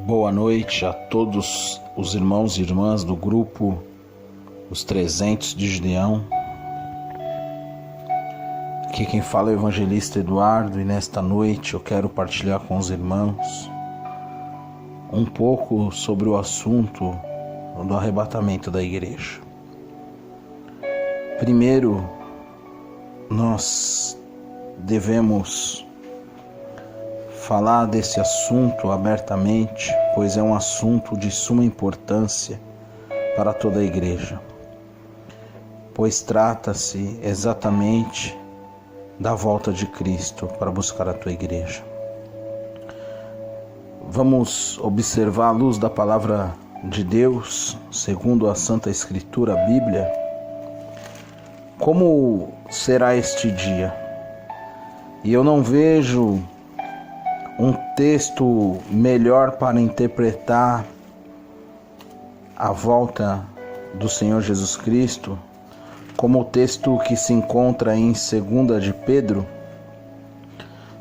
Boa noite a todos os irmãos e irmãs do grupo Os 300 de Gideão. Aqui quem fala é o evangelista Eduardo, e nesta noite eu quero partilhar com os irmãos um pouco sobre o assunto do arrebatamento da igreja. Primeiro, nós devemos falar desse assunto abertamente, pois é um assunto de suma importância para toda a igreja, pois trata-se exatamente da volta de Cristo para buscar a tua igreja. Vamos observar à luz da palavra de Deus, segundo a Santa Escritura, a Bíblia, como será este dia. E eu não vejo um texto melhor para interpretar a volta do Senhor Jesus Cristo como o texto que se encontra em 2 de Pedro,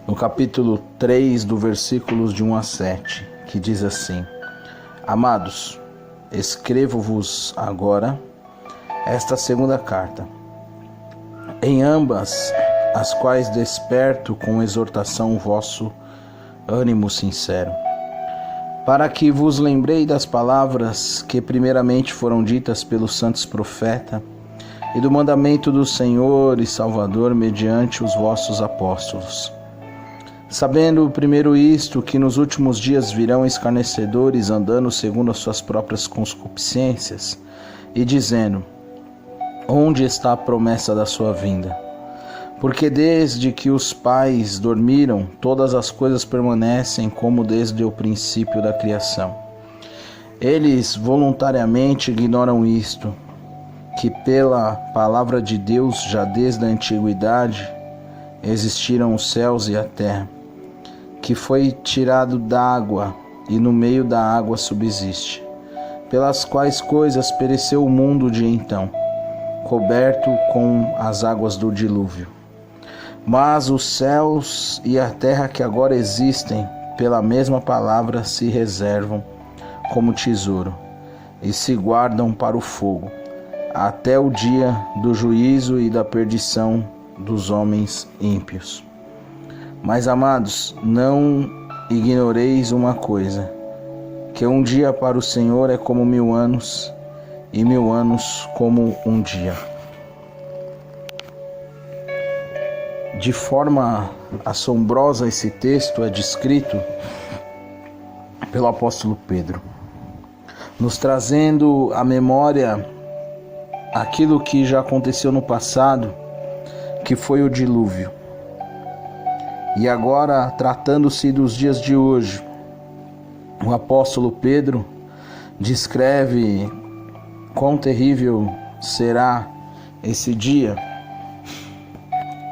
no capítulo 3, do versículos de 1 a 7, que diz assim: Amados, escrevo-vos agora esta segunda carta, em ambas as quais desperto com exortação o vosso ânimo sincero, para que vos lembrei das palavras que primeiramente foram ditas pelos santos profetas e do mandamento do Senhor e Salvador mediante os vossos apóstolos. Sabendo primeiro isto, que nos últimos dias virão escarnecedores andando segundo as suas próprias concupiscências e dizendo: onde está a promessa da sua vinda? Porque desde que os pais dormiram, todas as coisas permanecem como desde o princípio da criação. Eles voluntariamente ignoram isto, que pela palavra de Deus já desde a antiguidade existiram os céus e a terra, que foi tirado d'água e no meio da água subsiste, pelas quais coisas pereceu o mundo de então, coberto com as águas do dilúvio. Mas os céus e a terra que agora existem, pela mesma palavra se reservam como tesouro e se guardam para o fogo, até o dia do juízo e da perdição dos homens ímpios. Mas, amados, não ignoreis uma coisa, que um dia para o Senhor é como 1000 anos, e 1000 anos como um dia. De forma assombrosa, esse texto é descrito pelo apóstolo Pedro, nos trazendo à memória aquilo que já aconteceu no passado, que foi o dilúvio. E agora, tratando-se dos dias de hoje, o apóstolo Pedro descreve quão terrível será esse dia,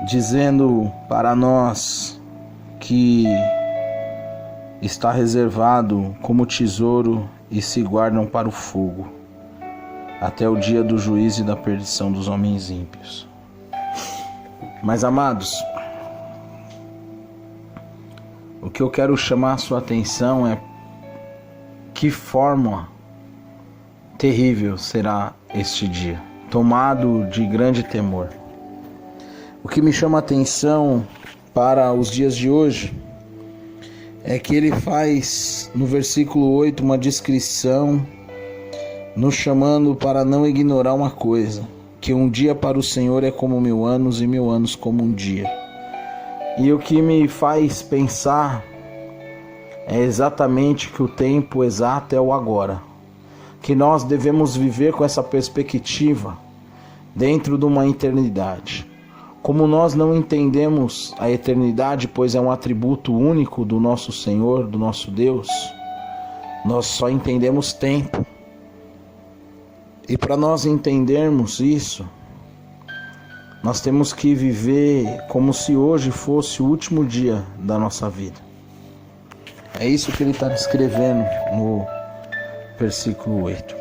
dizendo para nós que está reservado como tesouro e se guardam para o fogo, até o dia do juízo e da perdição dos homens ímpios. Mas, amados, o que eu quero chamar a sua atenção é que forma terrível será este dia, tomado de grande temor. O que me chama a atenção para os dias de hoje é que ele faz no versículo 8 uma descrição nos chamando para não ignorar uma coisa, que um dia para o Senhor é como 1000 anos e 1000 anos como um dia. E o que me faz pensar é exatamente que o tempo exato é o agora, que nós devemos viver com essa perspectiva dentro de uma eternidade. Como nós não entendemos a eternidade, pois é um atributo único do nosso Senhor, do nosso Deus, nós só entendemos tempo. E para nós entendermos isso, nós temos que viver como se hoje fosse o último dia da nossa vida. É isso que ele está descrevendo no versículo 8.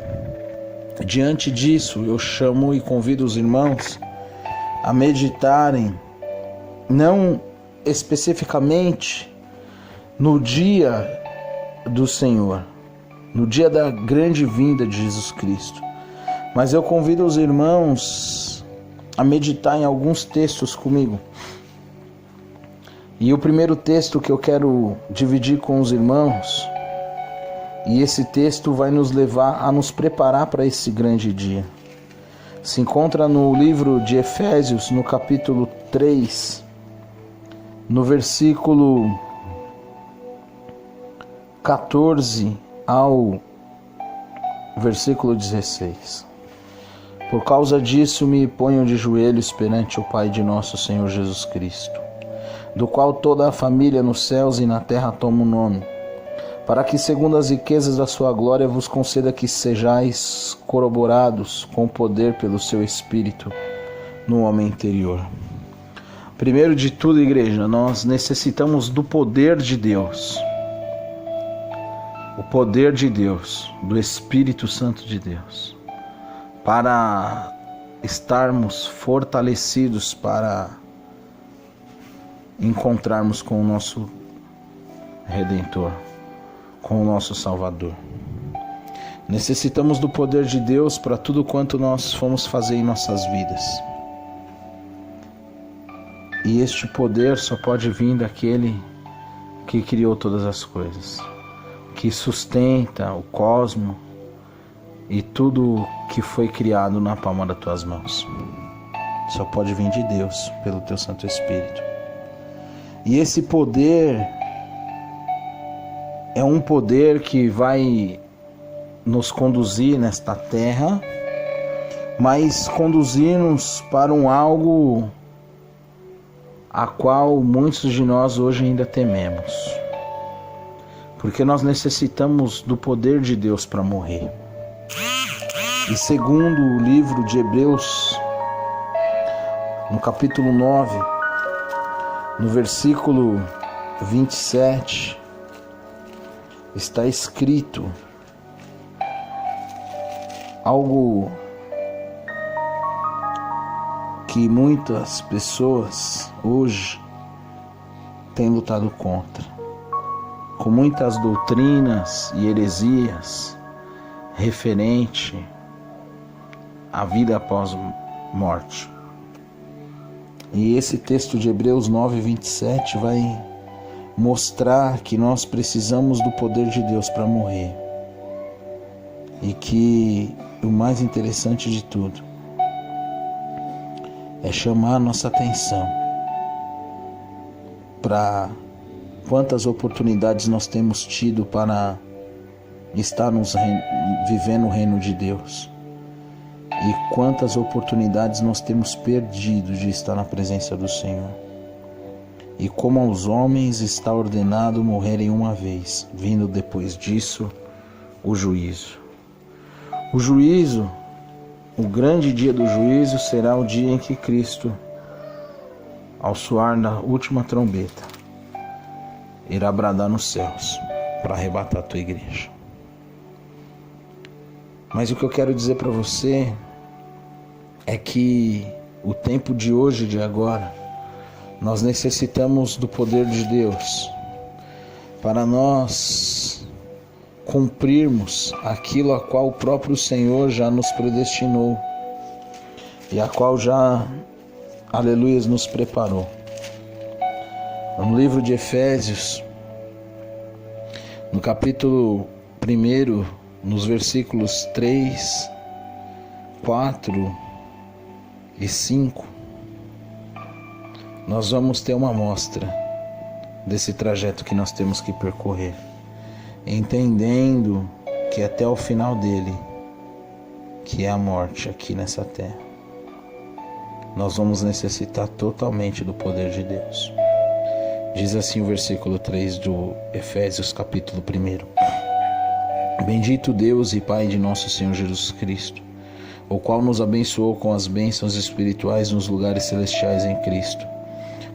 Diante disso, eu chamo e convido os irmãos a meditarem, não especificamente no dia do Senhor, no dia da grande vinda de Jesus Cristo. Mas eu convido os irmãos a meditar em alguns textos comigo. E o primeiro texto que eu quero dividir com os irmãos, e esse texto vai nos levar a nos preparar para esse grande dia, se encontra no livro de Efésios, no capítulo 3, no versículo 14 ao versículo 16. Por causa disso me ponho de joelhos perante o Pai de nosso Senhor Jesus Cristo, do qual toda a família nos céus e na terra toma o nome, para que, segundo as riquezas da sua glória, vos conceda que sejais corroborados com poder pelo seu Espírito no homem interior. Primeiro de tudo, igreja, nós necessitamos do poder de Deus. O poder de Deus, do Espírito Santo de Deus, para estarmos fortalecidos para encontrarmos com o nosso Redentor, com o nosso Salvador. Necessitamos do poder de Deus para tudo quanto nós fomos fazer em nossas vidas. E este poder só pode vir daquele que criou todas as coisas, que sustenta o cosmos e tudo que foi criado na palma das tuas mãos. Só pode vir de Deus, pelo teu Santo Espírito. E esse poder é um poder que vai nos conduzir nesta terra, mas conduzir-nos para um algo a qual muitos de nós hoje ainda tememos. Porque nós necessitamos do poder de Deus para morrer. E segundo o livro de Hebreus, no capítulo 9, no versículo 27, está escrito algo que muitas pessoas hoje têm lutado contra, com muitas doutrinas e heresias referente à vida após morte. E esse texto de Hebreus 9, 27 vai mostrar que nós precisamos do poder de Deus para morrer. E que o mais interessante de tudo é chamar a nossa atenção para quantas oportunidades nós temos tido para estar vivendo o reino de Deus e quantas oportunidades nós temos perdido de estar na presença do Senhor. E como aos homens está ordenado morrerem uma vez, vindo depois disso o juízo. O juízo, o grande dia do juízo, será o dia em que Cristo, ao soar da última trombeta, irá bradar nos céus para arrebatar a tua igreja. Mas o que eu quero dizer para você é que o tempo de hoje, de agora, nós necessitamos do poder de Deus para nós cumprirmos aquilo a qual o próprio Senhor já nos predestinou e a qual já, aleluias, nos preparou. No livro de Efésios, no capítulo 1, nos versículos 3, 4 e 5, nós vamos ter uma amostra desse trajeto que nós temos que percorrer, entendendo que até o final dele, que é a morte aqui nessa terra, nós vamos necessitar totalmente do poder de Deus. Diz assim o versículo 3 do Efésios capítulo 1: Bendito Deus e Pai de nosso Senhor Jesus Cristo, o qual nos abençoou com as bênçãos espirituais nos lugares celestiais em Cristo,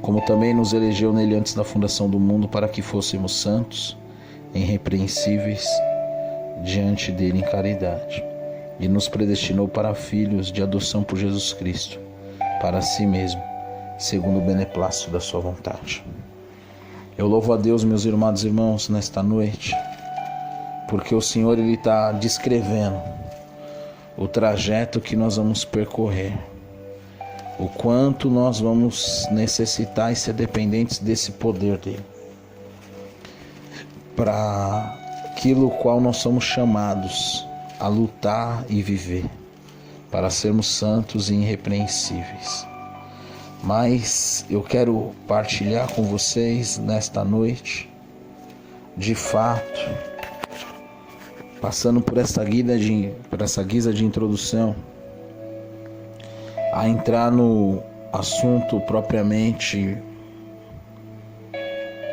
como também nos elegeu nele antes da fundação do mundo, para que fôssemos santos, irrepreensíveis diante dele em caridade, e nos predestinou para filhos de adoção por Jesus Cristo, para si mesmo, segundo o beneplácito da sua vontade. Eu louvo a Deus, meus amados irmãos, nesta noite, porque o Senhor está descrevendo o trajeto que nós vamos percorrer, o quanto nós vamos necessitar e ser dependentes desse poder dele, para aquilo qual nós somos chamados a lutar e viver, para sermos santos e irrepreensíveis. Mas eu quero partilhar com vocês nesta noite, de fato, passando por essa guisa de introdução, a entrar no assunto propriamente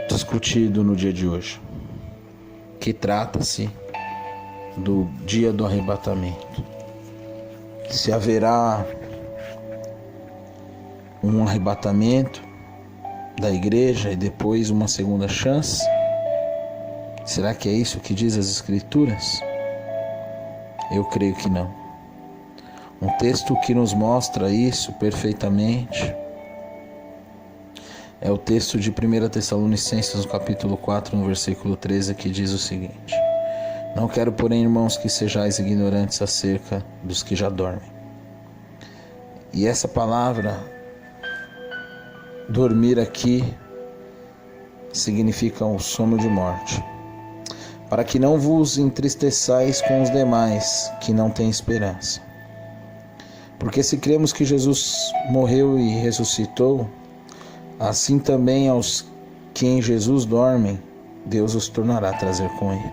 discutido no dia de hoje, que trata-se do dia do arrebatamento. Se haverá um arrebatamento da igreja e depois uma segunda chance? Será que é isso que diz as Escrituras? Eu creio que não. Um texto que nos mostra isso perfeitamente é o texto de 1 Tessalonicenses, no capítulo 4, no versículo 13, que diz o seguinte: não quero, porém, irmãos, que sejais ignorantes acerca dos que já dormem. E essa palavra, dormir aqui, significa o sono de morte. Para que não vos entristeçais com os demais que não têm esperança. Porque se cremos que Jesus morreu e ressuscitou, assim também aos que em Jesus dormem, Deus os tornará a trazer com ele.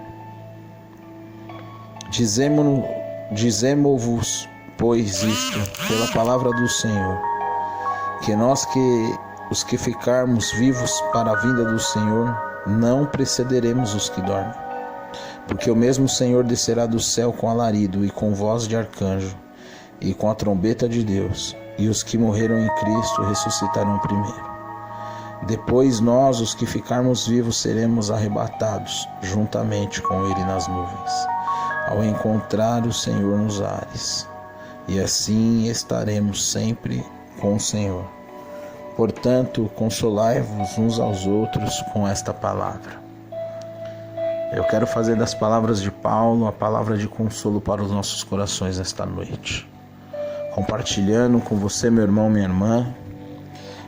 Dizemo-vos, pois, isto, pela palavra do Senhor, que nós os que ficarmos vivos para a vinda do Senhor, não precederemos os que dormem. Porque o mesmo Senhor descerá do céu com alarido e com voz de arcanjo e com a trombeta de Deus, e os que morreram em Cristo ressuscitarão primeiro. Depois nós, os que ficarmos vivos, seremos arrebatados juntamente com ele nas nuvens, ao encontrar o Senhor nos ares, e assim estaremos sempre com o Senhor. Portanto, consolai-vos uns aos outros com esta palavra. Eu quero fazer das palavras de Paulo a palavra de consolo para os nossos corações nesta noite, compartilhando com você, meu irmão, minha irmã,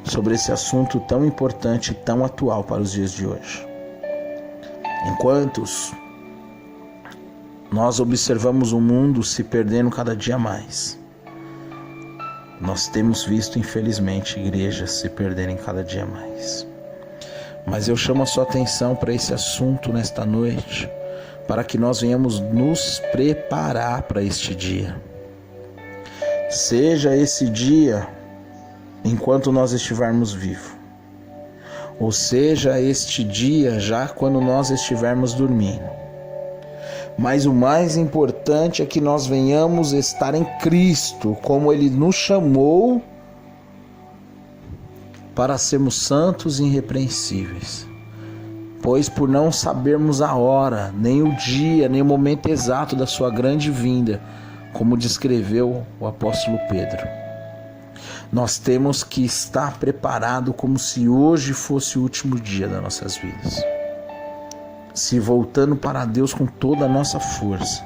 sobre esse assunto tão importante e tão atual para os dias de hoje. Enquanto nós observamos o mundo se perdendo cada dia mais, nós temos visto, infelizmente, igrejas se perderem cada dia mais. Mas eu chamo a sua atenção para esse assunto nesta noite, para que nós venhamos nos preparar para este dia. Seja esse dia enquanto nós estivermos vivos, ou seja este dia já quando nós estivermos dormindo. Mas o mais importante é que nós venhamos estar em Cristo, como Ele nos chamou, para sermos santos e irrepreensíveis. Pois por não sabermos a hora, nem o dia, nem o momento exato da sua grande vinda, como descreveu o apóstolo Pedro, nós temos que estar preparado como se hoje fosse o último dia das nossas vidas, se voltando para Deus com toda a nossa força,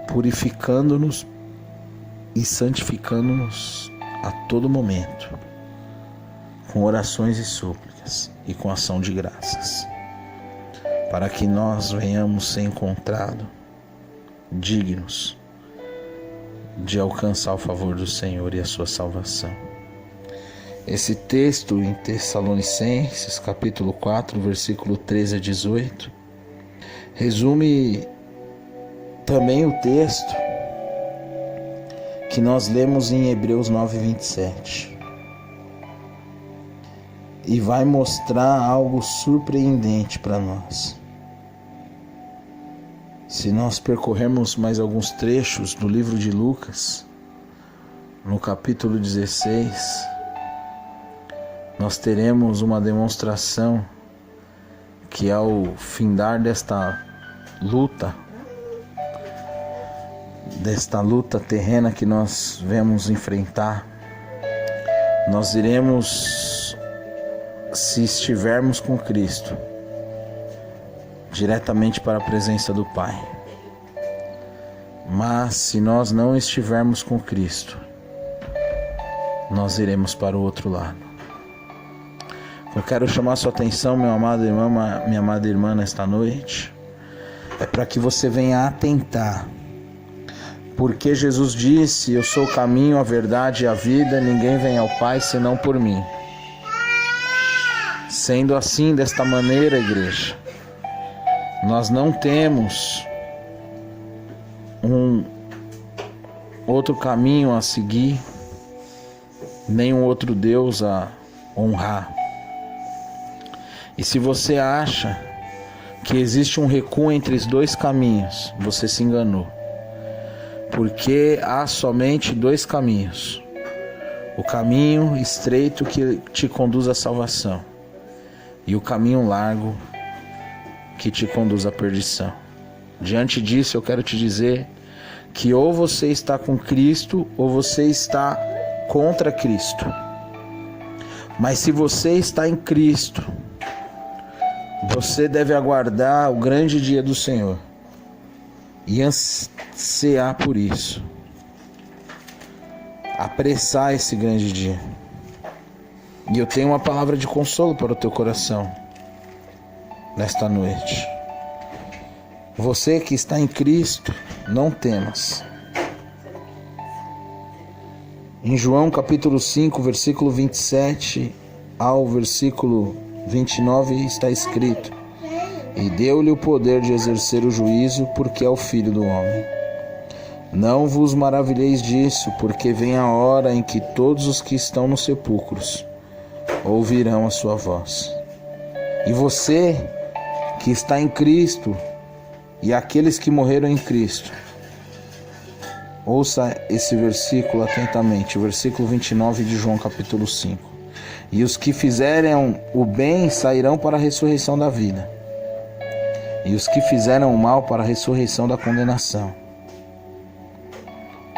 purificando-nos e santificando-nos a todo momento, com orações e súplicas e com ação de graças, para que nós venhamos ser encontrados dignos de alcançar o favor do Senhor e a sua salvação. Esse texto em Tessalonicenses, capítulo 4, versículo 13 a 18, resume também o texto que nós lemos em Hebreus 9, 27. E vai mostrar algo surpreendente para nós. Se nós percorrermos mais alguns trechos do livro de Lucas, no capítulo 16, nós teremos uma demonstração que ao findar desta luta terrena que nós vamos enfrentar, nós iremos, se estivermos com Cristo, diretamente para a presença do Pai. Mas se nós não estivermos com Cristo, nós iremos para o outro lado. Eu quero chamar sua atenção, meu amado irmão, minha amada irmã, nesta noite, é para que você venha atentar. Porque Jesus disse: eu sou o caminho, a verdade e a vida, ninguém vem ao Pai senão por mim. Sendo assim, desta maneira, igreja, nós não temos um outro caminho a seguir, nem um outro Deus a honrar. E se você acha que existe um recuo entre os dois caminhos, você se enganou. Porque há somente dois caminhos: o caminho estreito que te conduz à salvação e o caminho largo que te conduz à perdição. Diante disso, eu quero te dizer que ou você está com Cristo ou você está contra Cristo. Mas se você está em Cristo, você deve aguardar o grande dia do Senhor e ansiar por isso, apressar esse grande dia. E eu tenho uma palavra de consolo para o teu coração nesta noite. Você que está em Cristo, não temas. Em João capítulo 5, versículo 27 ao versículo 29 está escrito: e deu-lhe o poder de exercer o juízo, porque é o Filho do homem. Não vos maravilheis disso, porque vem a hora em que todos os que estão nos sepulcros ouvirão a sua voz. E você que está em Cristo e aqueles que morreram em Cristo, ouça esse versículo atentamente, o versículo 29 de João capítulo 5. E os que fizerem o bem sairão para a ressurreição da vida, e os que fizeram o mal para a ressurreição da condenação.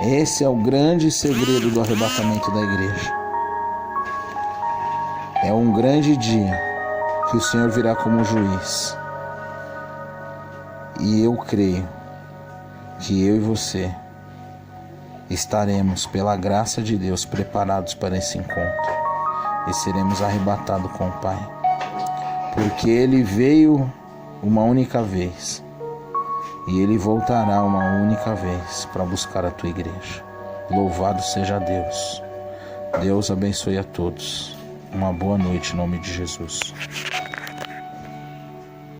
Esse é o grande segredo do arrebatamento da igreja. É um grande dia que o Senhor virá como juiz. E eu creio que eu e você estaremos, pela graça de Deus, preparados para esse encontro. E seremos arrebatados com o Pai. Porque Ele veio uma única vez. E Ele voltará uma única vez para buscar a tua igreja. Louvado seja Deus. Deus abençoe a todos. Uma boa noite em nome de Jesus.